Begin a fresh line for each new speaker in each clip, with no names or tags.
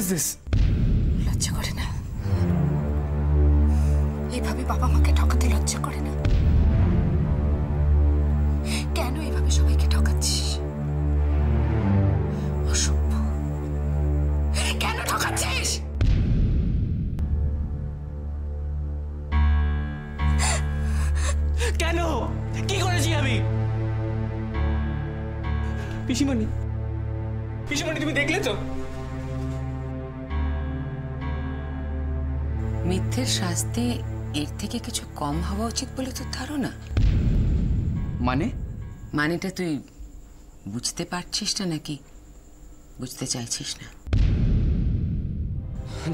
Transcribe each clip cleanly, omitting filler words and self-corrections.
Is this?
লজ্জা করে না? এইভাবে বাবা মাকে ঠকাতে লজ্জা করে না? কেন এইভাবে সবাইকে ঠকাচ্ছিস? অসভ্য, কেন ঠকাচ্ছিস?
কেন? কি করেছি আমি? পিসিমণি, পিসিমণি তুমি দেখলে তো?
মিথ্যের শাস্তি এর থেকে কিছু কম হওয়া উচিত বলে তোর ধারণা? মানেটা তুই বুঝতে পারছিস না নাকি বুঝতে চাইছিস না?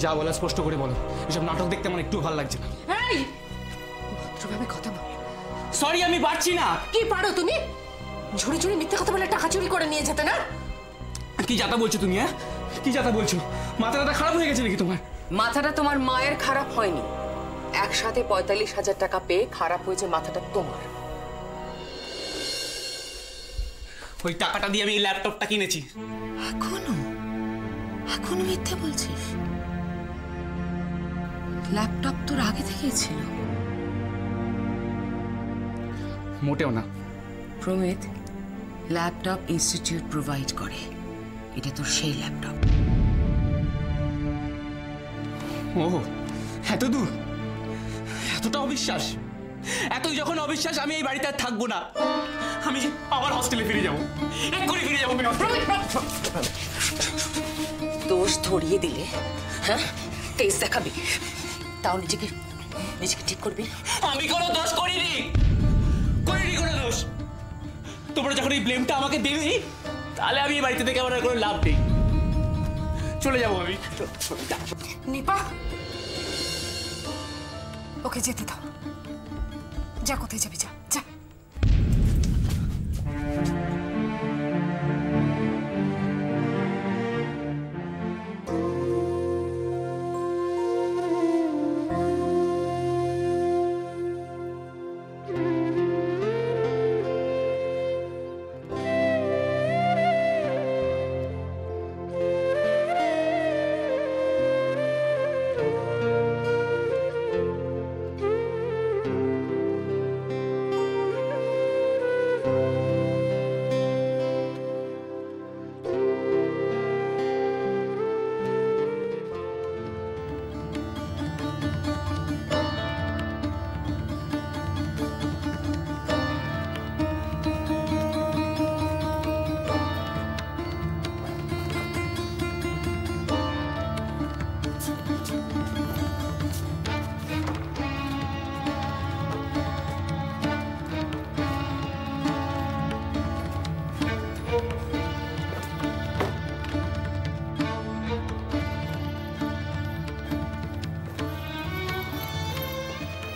যা বলা স্পষ্ট করে বলো। এসব নাটক দেখতে আমার একটু ভালো লাগছে না।
এই, ভদ্রভাবে কথা বল।
সরি, আমি পারছি না।
কি পারো তুমি? ঝুড়ি ঝুড়ি মিথ্যে কথা বলে টাকা চুরি করে নিয়ে যেতে না?
কি যাতা বলছো তুমি? হ্যাঁ, কি যাতা বলছো? মাথাটা খারাপ হয়ে গেছে নাকি তোমার?
মাথাটা তোমার মায়ের খারাপ হয়নি, একসাথে ৪৫,০০০ টাকা পেয়ে খারাপ হয়েছে মাথাটা তোমার।
ওই টাকাটা দিয়ে আমি এই ল্যাপটপটা কিনেছি।
এখনো মিথ্যে বলছিস? ল্যাপটপ তোর আগে থেকেই ছিল।
মোটেও না।
প্রমিত, ল্যাপটপ ইনস্টিটিউট প্রোভাইড করে, এটা তোর সেই ল্যাপটপ।
ও, এত দূর, এতটা অবিশ্বাস। এতই যখন অবিশ্বাস, আমি এই বাড়িতে আর থাকবো না। আমি আবার হস্টেলে ফিরে যাবো, এক্ষুনি ফিরে যাবো।
দোষ ধরিয়ে দিলে হ্যাঁ তেজ দেখাবি, তাও নিজেকে ঠিক করবি?
আমি কোনো দোষ করিনি, কোনো দোষ। তোমরা যখন এই ব্লেমটা আমাকে দেবে, তাহলে আমি এই বাড়িতে থেকে আমার কোনো লাভ নেই। চলে যাবো আমি।
নিপা, ওকে যেতে দাও। যা, কোথায় যাবি? যা যা।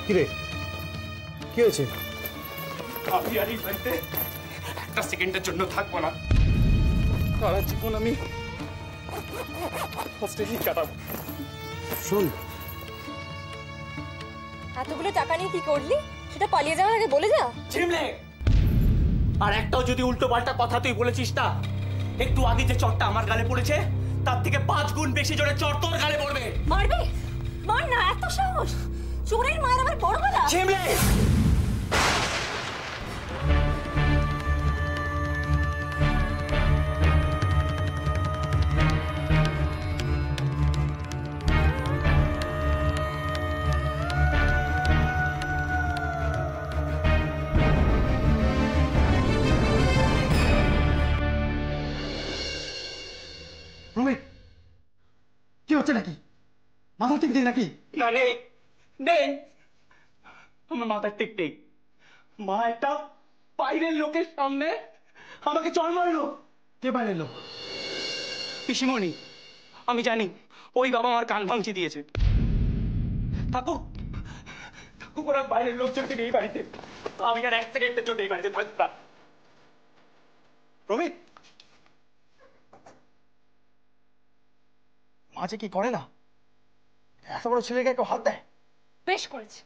কিরে, কি হয়েছে?
আমি আর এই বাড়িতে একটা সেকেন্ডের জন্য থাকবো না। সারা জীবন আমি হস্টেলেই কাটাবো।
শোন,
এতগুলো টাকা নিয়ে কি করলি সেটা পালিয়ে যাওয়ার আগে বলে যা।
ঝিমলে, আর একটাও যদি উল্টো পাল্টা কথা তুই বলেছিস না, একটু আগে যে চটটা আমার গালে পড়েছে তার থেকে 5 গুণ বেশি জোরে চট তোর গালে পড়বে।
মারবে? মার না, এত সাহস! চোরের মায়ের আবার বড় গলা।
ঝিমলে,
প্রমিত, কি হচ্ছে নাকি? মাথা ঠিক নেই নাকি?
না, নেই নেই, আমার মাথার ঠিক নেই। মা একটা বাইরের লোকের সামনে আমাকে চড় মারলো।
কে বাইরের লোক?
পিসিমণি, আমি জানি ওই বাবা আমার কান ভাঙচি দিয়েছে। থাকুক থাকুক, ওরা বাইরের লোকজন থেকে এই বাড়িতে। আমি আর এক সেকেন্ডের জন্য এই বাড়িতে থাকবো না।
প্রমিত, মাঝে কি করে না? এত বড় ছেলেকে কেউ হাত দেয়?
বেশ করেছে।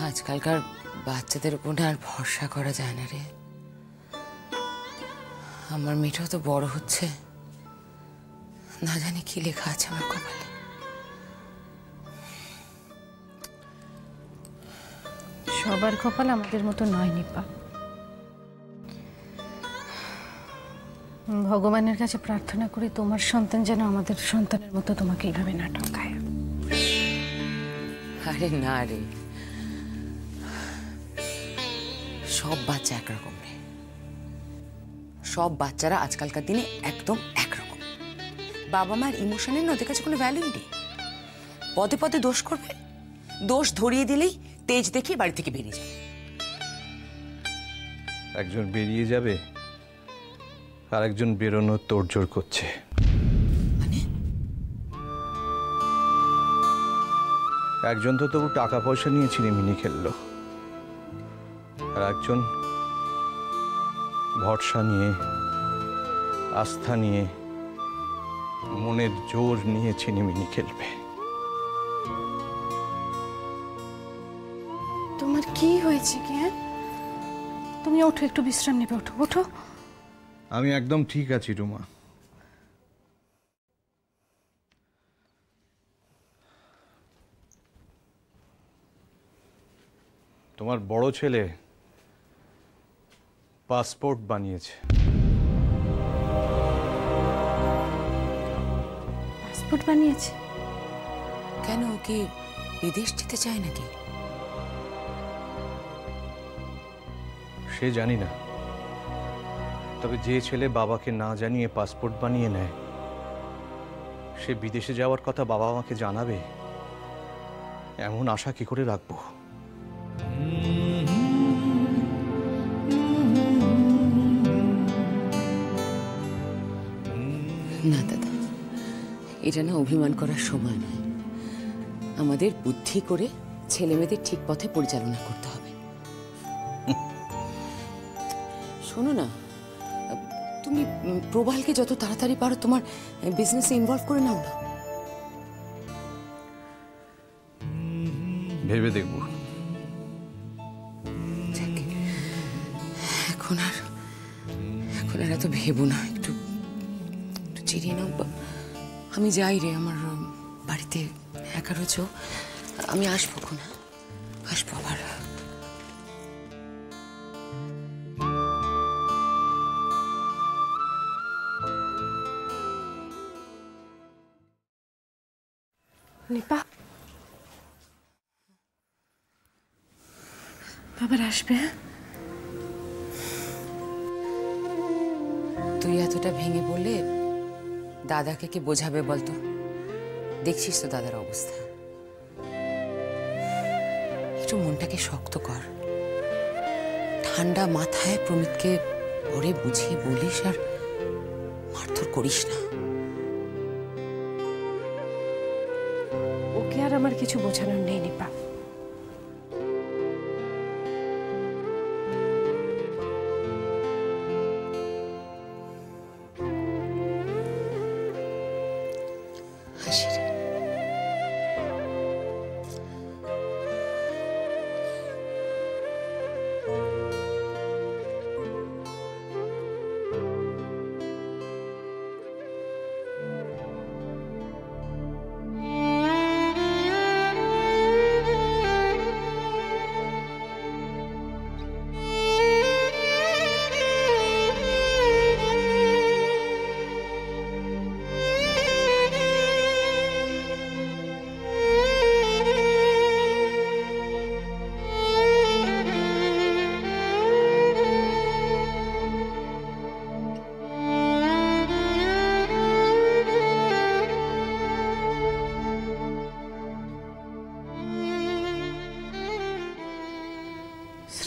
আজকালকার বাচ্চাদের উপর না আর ভরসা করা যায় না রে। আমার মেয়েটাও তো বড় হচ্ছে, না জানি কি লেখা আছে আমার কপালে।
সবার কপাল আমাদের মতো নয় নিপা। ভগবানের কাছে প্রার্থনা করি তোমার সন্তান যেন আমাদের সন্তানের মতো তোমাকে এইভাবে না ঠকায়।
আরে না রে, সব বাচ্চা একরকম রে। সব বাচ্চারা আজকালকার দিনে একদম একরকম। বাবা মার ইমোশনের না ওদের কাছে কোনো ভ্যালুই নেই। পদে পদে দোষ করবে, দোষ ধরিয়ে দিলেই তেজ দেখিয়ে বাড়ি থেকে বেরিয়ে যাবে।
একজন বেরিয়ে যাবে আর একজন বেরোনোর তোড়জোড় করছে।
মানে
একজন তো তবু টাকা পয়সা নিয়ে ছিনিমিনি খেললো, আর একজন ভরসা নিয়ে, আস্থা নিয়ে, মনের জোর নিয়ে ছিনিমিনি খেলবে।
তোমার কি হয়েছে কি? হ্যাঁ, তুমি ওঠো, একটু বিশ্রাম নেবে। ওঠো ওঠো।
আমি একদম ঠিক আছি রুমা। তোমার বড় ছেলে পাসপোর্ট বানিয়েছে।
পাসপোর্ট বানিয়েছে?
কেন, ওকে বিদেশ যেতে চায় নাকি?
সে জানি না, তবে যে ছেলে বাবাকে না জানিয়ে পাসপোর্ট বানিয়ে নেয়, সে বিদেশে যাওয়ার কথা বাবা আমাকে জানাবে এমন আশা কি করে রাখবো?
না দাদা, এটা না অভিমান করার সময় নয়। আমাদের বুদ্ধি করে ছেলে মেয়েদের ঠিক পথে পরিচালনা করতে হবে। শোনো না, তুমি প্রবালকে যত তাড়াতাড়ি পারো তোমার বিজনেসে ইনভলভ করে নাও না।
ভেবে দেখব।
এখন আর এত ভেবো না, একটু চিরিয়ে নাও। আমি যাই রে, আমার বাড়িতে একা রয়েছ। আমি আসবো, না আসবো আবার।
নিপা, আবার আসবে?
তুই এতটা ভেঙে বললে দাদাকে কে বোঝাবে বলতো? দেখছিস তো দাদার অবস্থা। একটু মনটাকে শক্ত কর, ঠান্ডা মাথায় প্রমিতকে পরে বুঝিয়ে বলিস, আর মারধর করিস না।
ওকে আর আমার কিছু বোঝানোর নেই নিপা।
হাসি রে।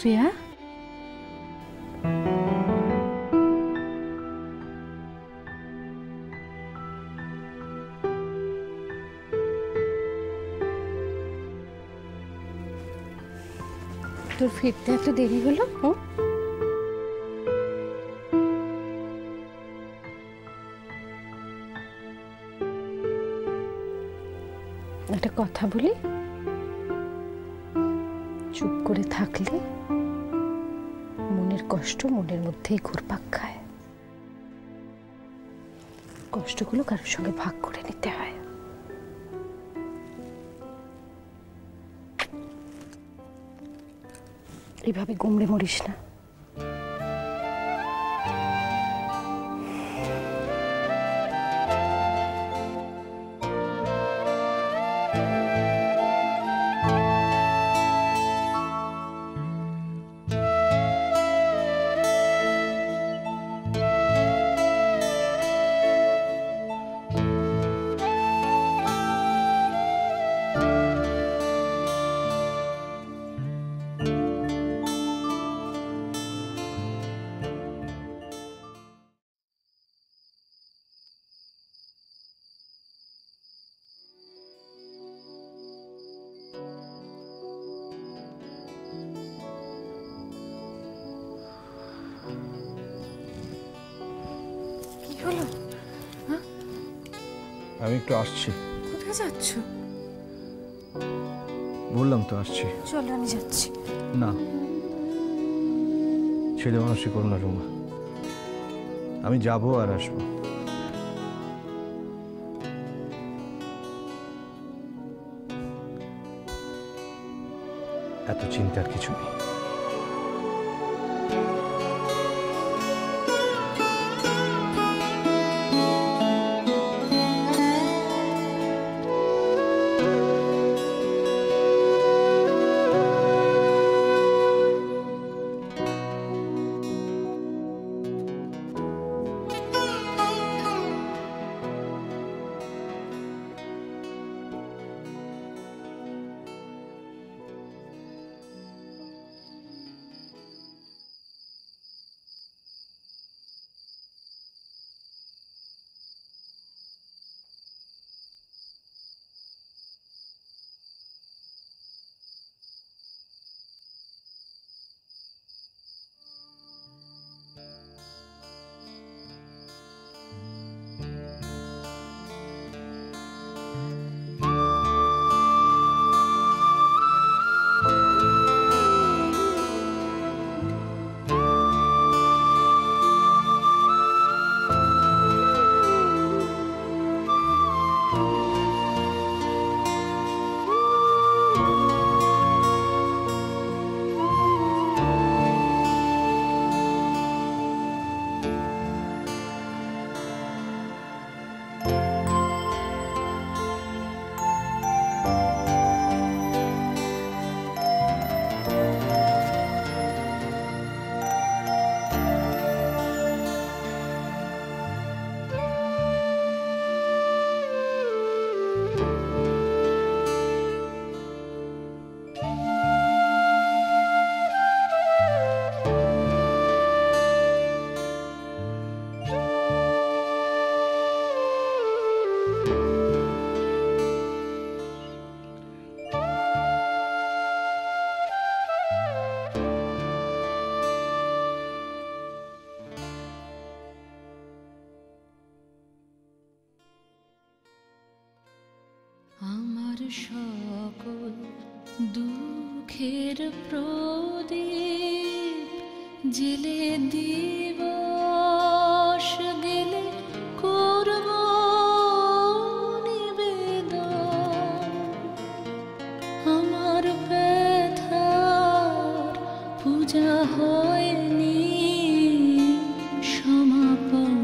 শ্রেয়া, তোর ফিরতে এত দেরি হলো? একটা কথা বলি, চুপ করে থাকলে মনের কষ্ট মনের মধ্যেই ঘুরপাক খায়। কষ্টগুলো কারোর সঙ্গে ভাগ করে নিতে হয়। এভাবে গুমড়ে মরিস না। কি হলো?
আমি একটু আসছি।
কোথায় যাচ্ছ?
বললাম তো আসছি।
চলো আমি যাচ্ছি।
না, ছেলে মানুষই করো না রুমা। আমি যাবো আর আসবো। এত চিন্তার কিছু নেই।
আমার সকল দুঃখের প্রদীপ জেলে দিবস গেলে করব নিবেদন। আমার ব্যথার পূজা হয়নি সমাপন।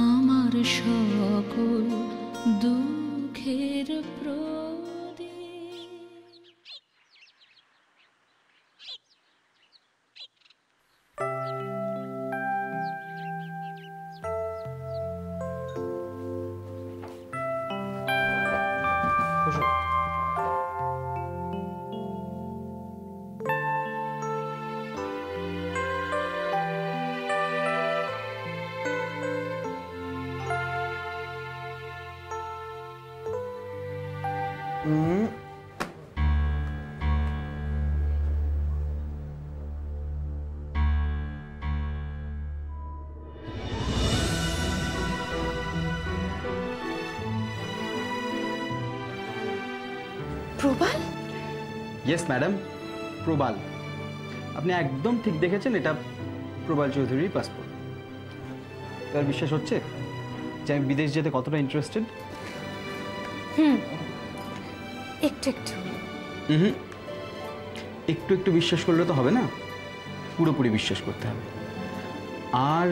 আমার সকল দুঃখের প্রদীপ।
প্রবাল,
ইয়েস ম্যাডাম, প্রবাল। আপনি একদম ঠিক দেখেছেন, এটা প্রবাল চৌধুরীর পাসপোর্ট। এবার বিশ্বাস হচ্ছে যে আমি বিদেশ যেতে কতটা ইন্টারেস্টেড?
একটু একটু।
একটু একটু বিশ্বাস করলে তো হবে না, পুরোপুরি বিশ্বাস করতে হবে। আর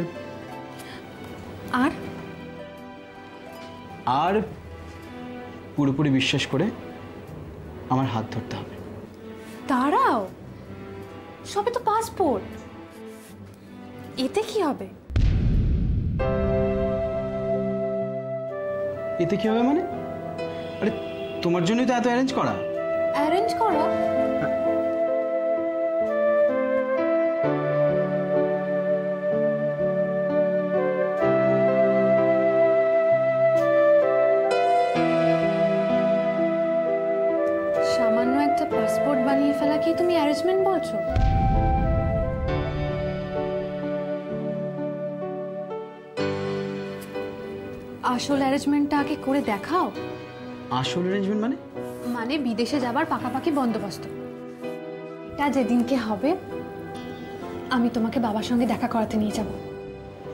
আর
আর পুরোপুরি বিশ্বাস করে আমার হাত ধরতে হবে।
দাঁড়াও, সবে তো পাসপোর্ট, এতে কি হবে?
এতে কি হবে মানে? আরে তোমার জন্যই তো এত অ্যারেঞ্জ করা।
অ্যারেঞ্জ করা? সামান্য একটা পাসপোর্ট বানিয়ে ফেলা কি তুমি অ্যারেঞ্জমেন্ট বলছো? আসল অ্যারেঞ্জমেন্টটা আগে করে দেখাও।
আসল অ্যারেঞ্জমেন্ট মানে?
মানে বিদেশে যাবার পাকাপাকি বন্দোবস্ত। এটা যেদিনকে হবে আমি তোমাকে বাবার সঙ্গে দেখা করাতে নিয়ে যাব।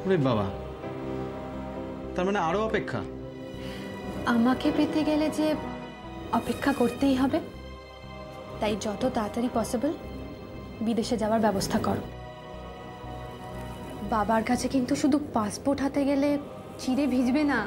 ওরে বাবা, তার মানে আরো অপেক্ষা?
আমাকে পেতে গেলে যে অপেক্ষা করতেই হবে, তাই যত তাড়াতাড়ি পসিবল বিদেশে যাওয়ার ব্যবস্থা করো। বাবার কাছে কিন্তু শুধু পাসপোর্ট হাতে গেলে চিড়ে ভিজবে না।